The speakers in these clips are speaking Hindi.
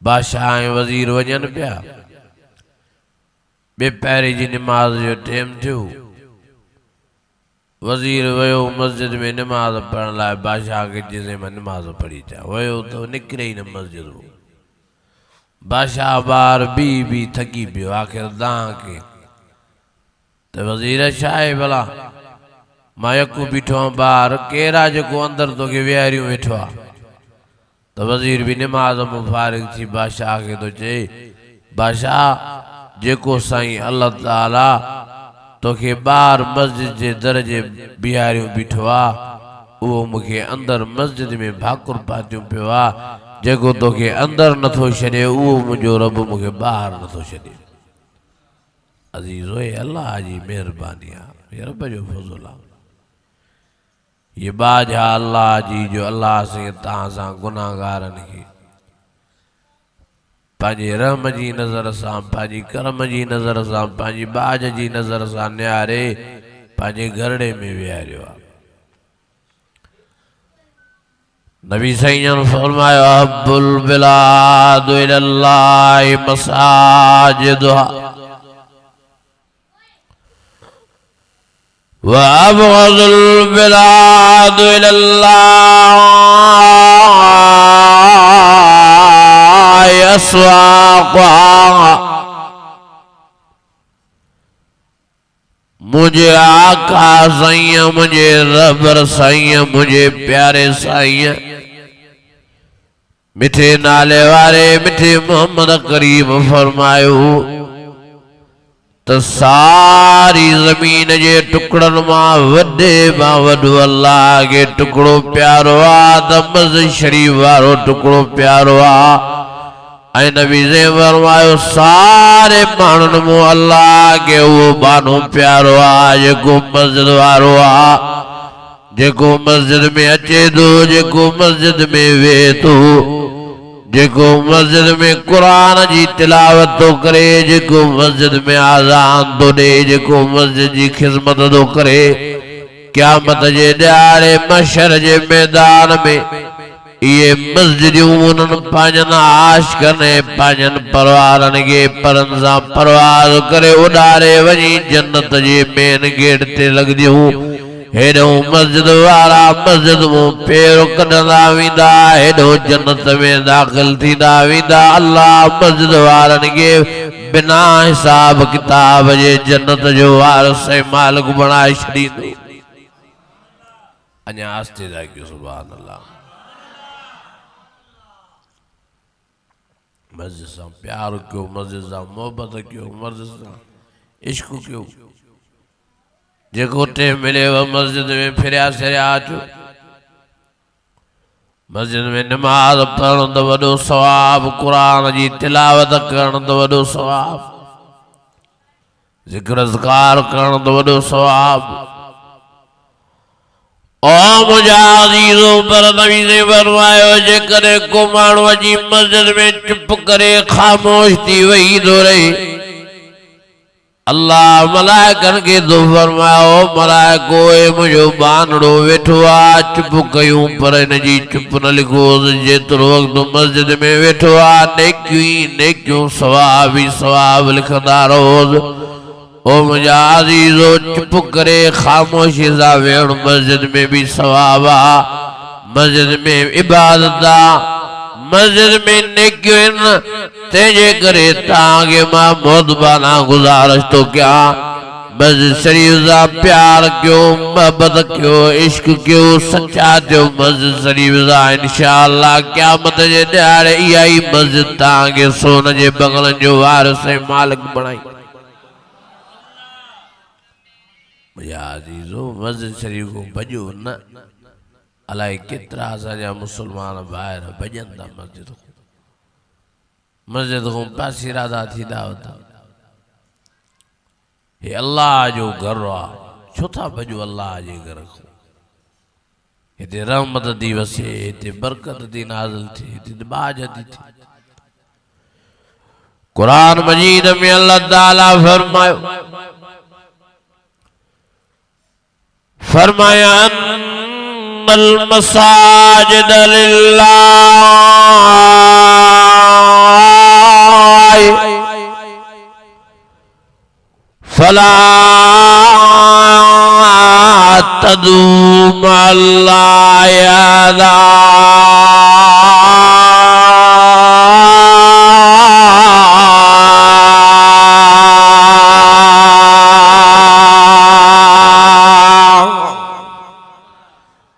बादशाह ऐं वज़ीर वञनि पिया। ॿे पहिरीं जी निमाज़ जो टाइम थियो। वज़ीर वयो मस्जिद में नमाज पढ़ण लाइ। बादशाह खे चयईं मां नमाज पढ़ी अचां। वयो त निकिरे ई न मस्जिद मां। बादशाह ॿार बी थकी पियो। आख़िर दां के त वज़ीर छा आहे भला? मां यकु बीठो आहियां। ॿार केरु आहे जेको अंदरि तोखे विहारियूं वेठो आहे? त वज़ीर बि निमाज़ मां फारिग थी बादशाह खे थो चए बादशाह जेको साईं अल्लाह ताला तोखे ॿार मस्जिद जे दर जे बीहारियूं बीठो आहे उहो मूंखे अंदरि मस्जिद में भाकुर पातियूं पियो आहे। जेको तोखे अंदरि नथो छॾे उहो मुंहिंजो रब मूंखे ॿाहिरि नथो छॾे। अज़ीज़ो हे अल्लाह जी महिरबानी आहे, हे रब जो फज़ल आहे। ये बाजा अल्लाह जी जो अल्लाह से तव्हां सां गुनाहगारनि खे पंहिंजे रहम जी नज़र सां, पंहिंजी करम जी नज़र सां, पंहिंजी बाज जी नज़र सां निहारे पंहिंजे घरड़े में विहारियो आहे। नबी सईं फरमायो अब्बुल बिलाद इलल्लाहि मसाजिदुहा व अबग़ज़ुल बिलाद इलल्लाहि अस्वाक़ुहा। मुझे आका साईं, मुझे रबर साईं, मुझे प्यारे साईं मिठे नाले वारे मिठे मोहम्मद करीम फरमायो तो सारी जमीन जे टुकड़न मां वडे मां वडो अल्लाह के टुकड़ो प्यारो आ। त मस्जिद शरीफ वारो टुकड़ो प्यारो आ। ऐं नबी से फरमायो सारे माण्हुनि मूं अल्लाह के वो बानो प्यारो आ जेको मस्जिद वारो आ, जेको मस्जिद में अचे थो, जेको मस्जिद में वेहे थो, जेको मस्जिद में कुरान जी तिलावत तो करे, जेको मस्जिद में आज़ान तो दे, जेको मस्जिद जी खिदमत तो करे। क़यामत जे ॾियारे महशर जे मैदान में ये मस्जिदियूं उन्हनि पंहिंजनि आशिक़नि पंहिंजनि परिवारनि खे परनि सां परवाज़ करे उॾारे वञी जन्नत जे मेन गेट ते लॻंदियूं। हेॾो मस्जिद वारा मस्जिद मूं पेर कढंदा वेंदा, हेॾो जन्नत में दाख़िल थींदा वेंदा। अल्लाह मस्जिद वारनि खे बिना हिसाब किताब जे जन्नत जो वारिस ऐं मालिक बणाए छॾींदो। अञा आस्ते जा कयो सुभान अल्लाह। मस्जिद सां प्यार कयो, मस्जिद सां मोहब्बत कयो, मस्जिद सां इश्क कयो। जेको टाइम मिलेव मस्जिद में फिरिया सिरिया अचो। मस्जिद में नमाज पढ़ण त वॾो सवाब, कुरान जी तिलावत करण त वॾो सवाब, ज़िक्र अज़कार करण त वॾो सवाब। ओ मुंहिंजा अज़ीज़ो पर नबी से फरमायो जेकॾहिं को माण्हू अची मस्जिद में चुप करे ख़ामोश थी वेही थो रहे, अल्लाह मलाइकनि खे तो फरमायो मलाइको मुंहिंजो बानड़ो वेठो आहे चुप कयूं पर हिन जी चुप न लिखोसि। जेतिरो वक़्तु मस्जिद में वेठो आहे नेकियूं ई नेकियूं सवाब ई सवाब लिखंदा रहोसि। ओ मुंहिंजा अज़ीज़ो चुप करे ख़ामोशी सां वेहण मस्जिद में भी सवाब आहे, मस्जिद में इबादत आहे, मस्जिद में नेकियूं आहिनि। तंहिंजे करे तव्हांखे मां मोहबाना गुज़ारिश थो कयां मस्जिद शरीफ सां प्यार कयो, मोहब्बत कयो, इश्क कयो, सच्चा थियो मस्जिद शरीफ सां। इंशाअल्लाह क़यामत जे ॾियारे इहा ई मस्जिद तव्हांखे सोन जे बंगलनि जो वारिस ऐं मालिक बणाई। मुंहिंजा अज़ीज़ो मस्जिद शरीफ को भॼो न। अलाए केतिरा असांजा मुस्लमान ॿाहिरि भॼनि था मस्जिद को, मस्जिद को पासीरादा थींदा हुआ। हे अल्लाह जो घर आहे, छो था भॼो अल्लाह जे घर को? हिते रहमत थी वसे, हिते बरकत थी नाज़िल थिए, हिते बाज थी थिए। कुरान मजीद में अल्लाह ताला फरमाया अल मसाजिद लिल्लाह फला तदू मअल्लाह यादा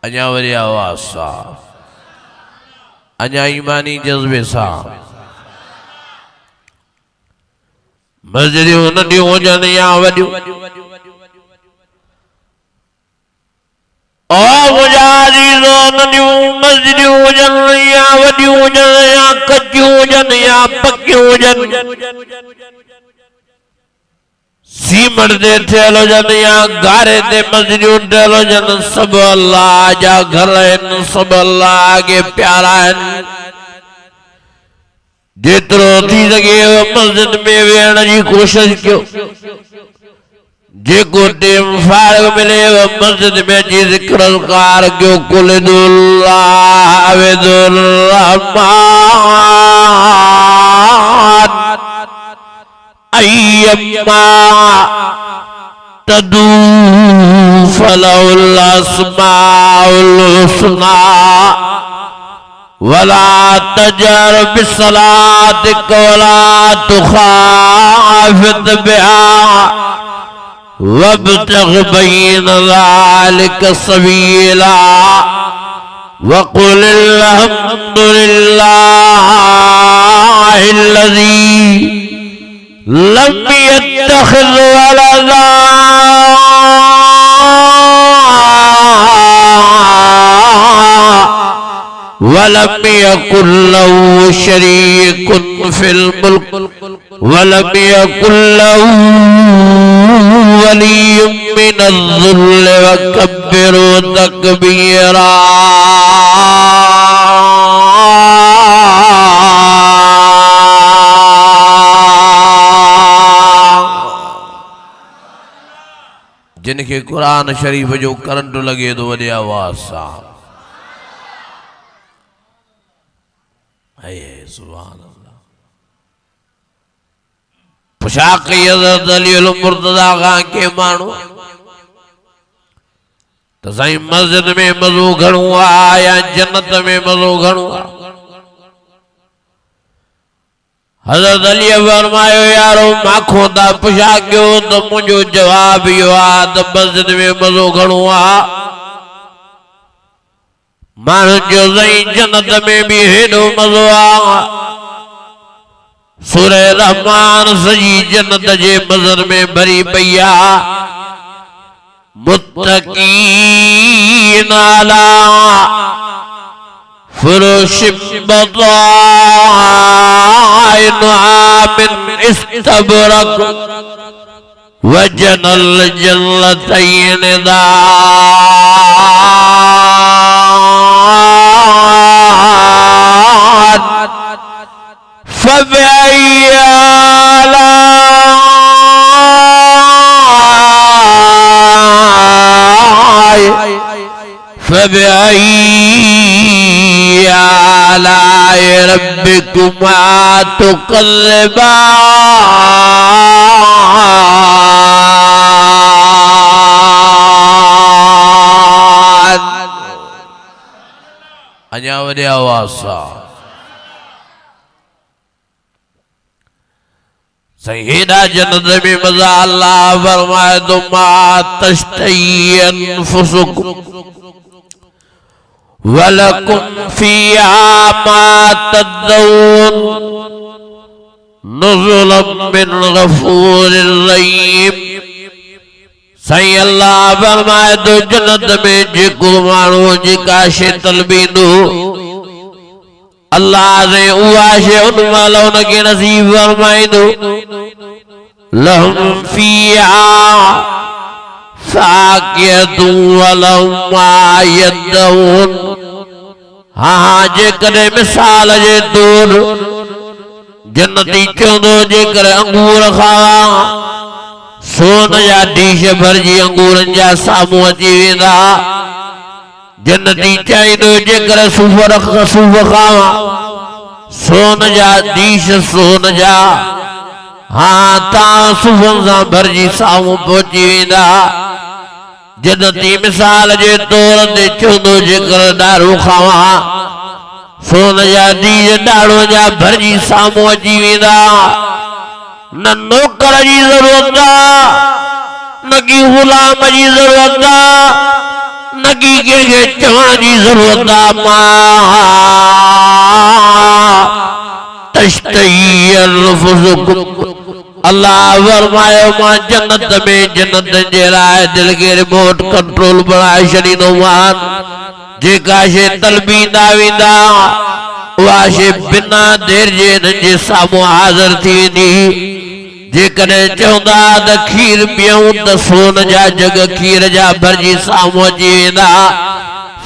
अञा वरी आवाज़ सां अञा ईमानी जज्बे सां मस्जिदियूं नंढियूं हुजनि या वॾियूं ओ मुंहिंजा अज़ीज़ो नंढियूं मस्जिदियूं हुजनि या वॾियूं हुजनि या कचियूं हुजनि या पकियूं हुजनि सीमेंट ते ठहियल हुजनि या गारे ते मस्जिदियूं ठहियल हुजनि सभु अल्लाह जा घर आहिनि सभु अल्लाह खे प्यारा आहिनि जेतिरो थी सघे मस्जिद में वेहण जी कोशिश कयो जेको टेम फारग मिले मस्जिद में अची ज़िक्र अज़कार कयो कुलिदुल्लाह अवदुर रहमान अय्यम्मा तदू फलहुल अस्माउल हुस्ना वला तजर बिस्सलातिक वला तुखाफित बिहा वब्तग़ बैन ज़ालिक सबीला वक़ुल अल्हम्दुलिल्लाहिल्लज़ी लम यत्तखिज़ वलदा वलम यकुन लहू शरीकुन फिल मुल्क वलम यकुन लहू वलिय्युम मिनज़्ज़ुल्ल वकब्बिरहु तकबीरा जिनके कुरान शरीफ जो करंट लगे तो वॾे आवाज़ सां सुभान अल्लाह पुशाक हज़रत अली मुर्तज़ा खां के माण्हू त साईं मस्जिद में मज़ो घणो आहे या जन्नत में मज़ो घणो आहे हज़रत अली फरमायो यारो माखो था पुछा कयो त मुंहिंजो जवाब इहो आहे त मस्जिद में मज़ो घणो आहे माण्हू जो साईं जन्नत में भी हेॾो मज़ो आहे सूरह रहमान सॼी जन्नत जे मंज़र में भरी पई आहे मुत्तक़ीन अला फुरुश बताइनुहा मिन इस्तबरक वजनल जन्नतैन दान फबअय्यि आलाइ रब्बिकुमा तुकज़्ज़िबान अञा वॾे आवाज़ सां सही हेॾा जन्नत में मज़ा अल्लाह फरमाए तो मा तश्तही अनफुसुकुम वलकुम फ़ीहा मा तदऊन नुज़ुलन मिन गफ़ूरिर रहीम सही अल्लाह फरमाए तो जन्नत में जेको माण्हू जेका शइ तलबींदो अल्लाह ने उहा शइ उन महिल उनखे नसीब फरमाईंदो लहुम फ़ीहा फाकिहतुन वलहुम मा यदऊन हाँ जेकॾहिं मिसाल जे तौर जन्नती चवंदो जेकर अंगूर खावां सोन जा ढीश भरिजी अंगूरनि जा साम्हूं अची वेंदा जन्नती चाहींदो जेकर सूफ़ खावां सोन जा ढीश सोन जा हाँ ता सुफ़न सां भरजी साम्हूं पहुची वेंदा जन्नती मिसाल जे तौर ते चवंदो जेकर ॾाढ़ो खावां सोन जा डीज ॾाढ़ो जा भरजी साम्हूं अची वेंदा न नौकर जी ज़रूरत न की गुलाम जी ज़रूरत न की कंहिंखे चवण जी ज़रूरत मां तश्तही अनफुसुकुम अल्लाह फरमायो मां जन्नत में जन्नत जे लाइ दिल खे रिमोट कंट्रोल बनाए छॾींदोमान जेका शइ तलबींदा वेंदा उहा शइ बिना देर जे हिननि जे साम्हूं हाज़िर थी वेंदी जेकॾहिं चवंदा त खीर पियूं त सोन जा जग खीर जा भरजी साम्हूं अची वेंदा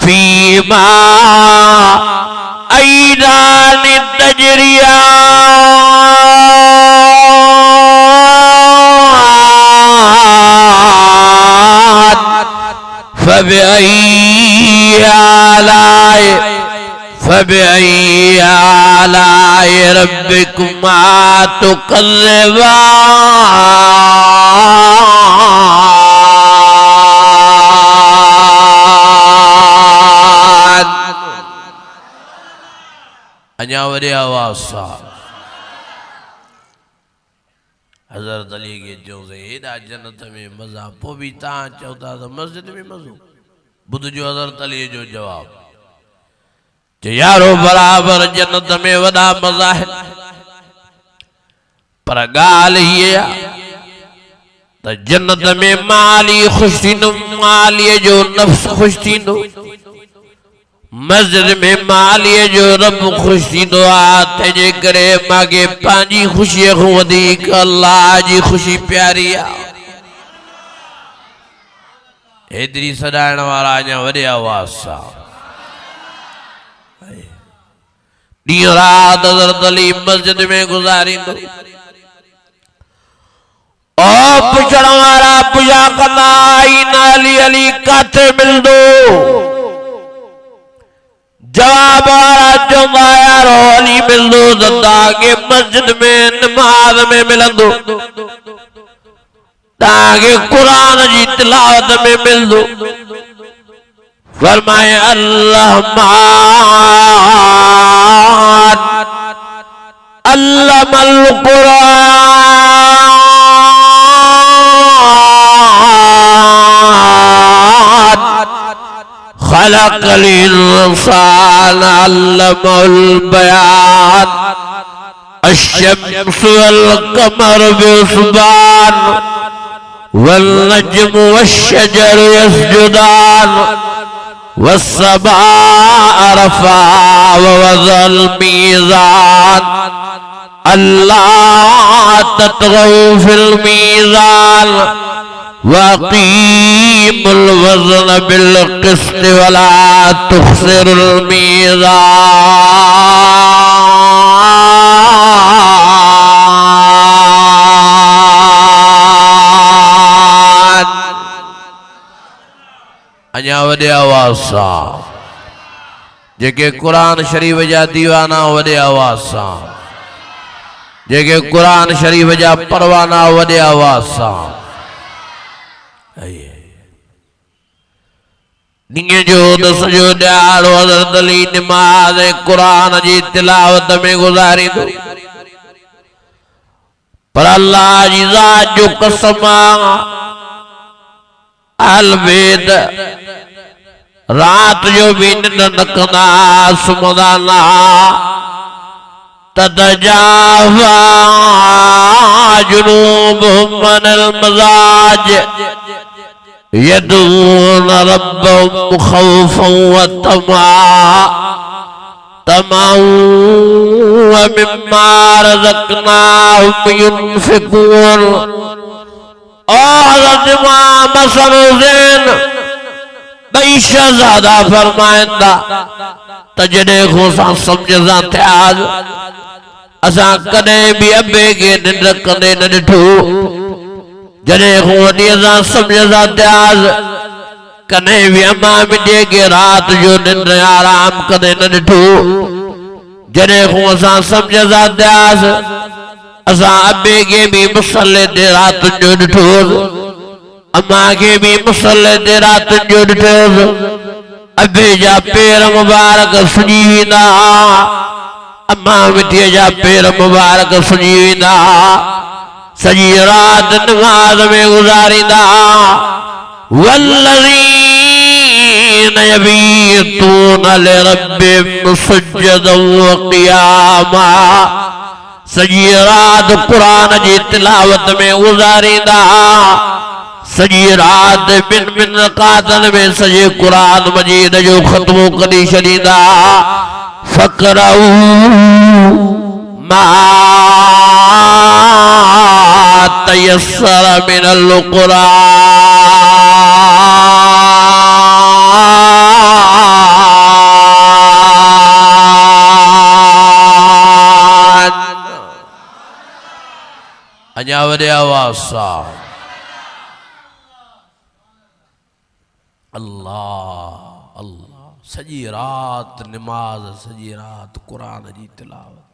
फीमा ऐनान तजरिया फबिअय्यि आलाइ रब्बिकुमा तुकज़्ज़िबान अञा वॾे आवाज़ सां हज़रत अली खे चयोसीं हेॾा जन्नत में मज़ा पोइ बि तव्हां चओ था त मस्जिद में मज़ो ॿुधजो हज़रत अली जो जवाबु यारो बराबर जन्नत में वॾा मज़ा आहिनि पर ॻाल्हि हीअ आहे त जन्नत में माली ख़ुशि थींदो मालीअ जो नफ़्स ख़ुशि थींदो मस्जिद में मालीअ जो रब ख़ुशि थींदो आहे तंहिंजे करे मूंखे पंहिंजी ख़ुशीअ खां वधीक अल्लाह जी ख़ुशी प्यारी आहे हेतिरी सॾाइण वारा अञा वॾे आवाज़ सां ॾींहुं राति हज़रत अली मस्जिद में गुज़ारींदो ओ पुछण वारा पुछा कंदा अली अली किथे मिलंदो जवाब वारा चवंदा यारो अली मिलंदो त तव्हांखे मस्जिद में नमाज़ में मिलंदो तव्हांखे क़ुरान जी तिलावत में मिलंदो फरमाए रहमान अल्लमल कुरान खलक़ल इंसान अल्लमल बयान अश्शम्सु वल कमर बिहुस्बान वल नज्मु वश्शजरु यस्जुदान वस्समाअ रफ़अ ववज़अल मीज़ान अल्ला ततगौ फिल मीज़ान वक़ीमुल वज़न बिल क़िस्ति वला तुख़्सिरुल मीज़ान अञा वॾे आवाज़ सां जेके क़ुरान शरीफ़ जा दीवाना वॾे आवाज़ सां जेके क़ुरान शरीफ़ जा परवाना वॾे आवाज़ सां ॾींहं जो त सॼो ॾियारो हज़रत अली नमाज़ क़ुरान जी तिलावत में गुज़ारींदो पर अल्लाह जी ज़ात जो कसम अलवेद रात जो भी निंड न कंदा सुम्हंदा न ततजाफा जुनूबुहुम अनिल मज़ाज यदून रब्बहुम खौफन व तमअन व मिम्मा रज़क़नाहुम युनफ़िक़ून हज़रत इमाम हसन हुसैन ॿई शहज़ादा फरमाइंदा त जॾहिं खां असां सम्झ सां थियासीं असां कॾहिं बि अबे खे निंड कंदे न ॾिठो जॾहिं खां वठी असां सम्झ सां थियासीं कॾहिं बि अम्मा मिठीअ खे राति जो निंड आराम कंदे न ॾिठो जॾहिं खां असां सम्झ सां थियासीं असा अबे के भी मुसल्ले ते रात जो ॾिठोस, अम्मा के भी मुसल्ले ते रात जो ॾिठोस। अबे जा पेर मुबारक सुजी वेंदा, अम्मा मिठीअ जा पेर मुबारक सुजी वेंदा, सॼी रात नमाज में गुज़ारींदा। वल्लज़ीन यबीतून लिरब्बिहिम सुज्जदन व क़ियामा, सॼी रात क़ुरान जी तिलावत में गुज़ारींदा, सॼी रात ॿिन ॿिन रकातनि में सॼे क़ुरान मजीद जो ख़त्मो करी छॾींदा। फ़क़रऊ मा तयस्सर मिनल क़ुरान। अञा वॾे आवाज़ सां अल्लाह अल्लाह। सॼी रात नमाज, सॼी रात क़ुरान जी तिलावत।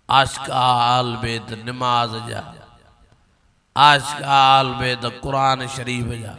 आशिक़ा आल बैत नमाज जा, आशिक़ा आल बैत क़ुरान शरीफ जा।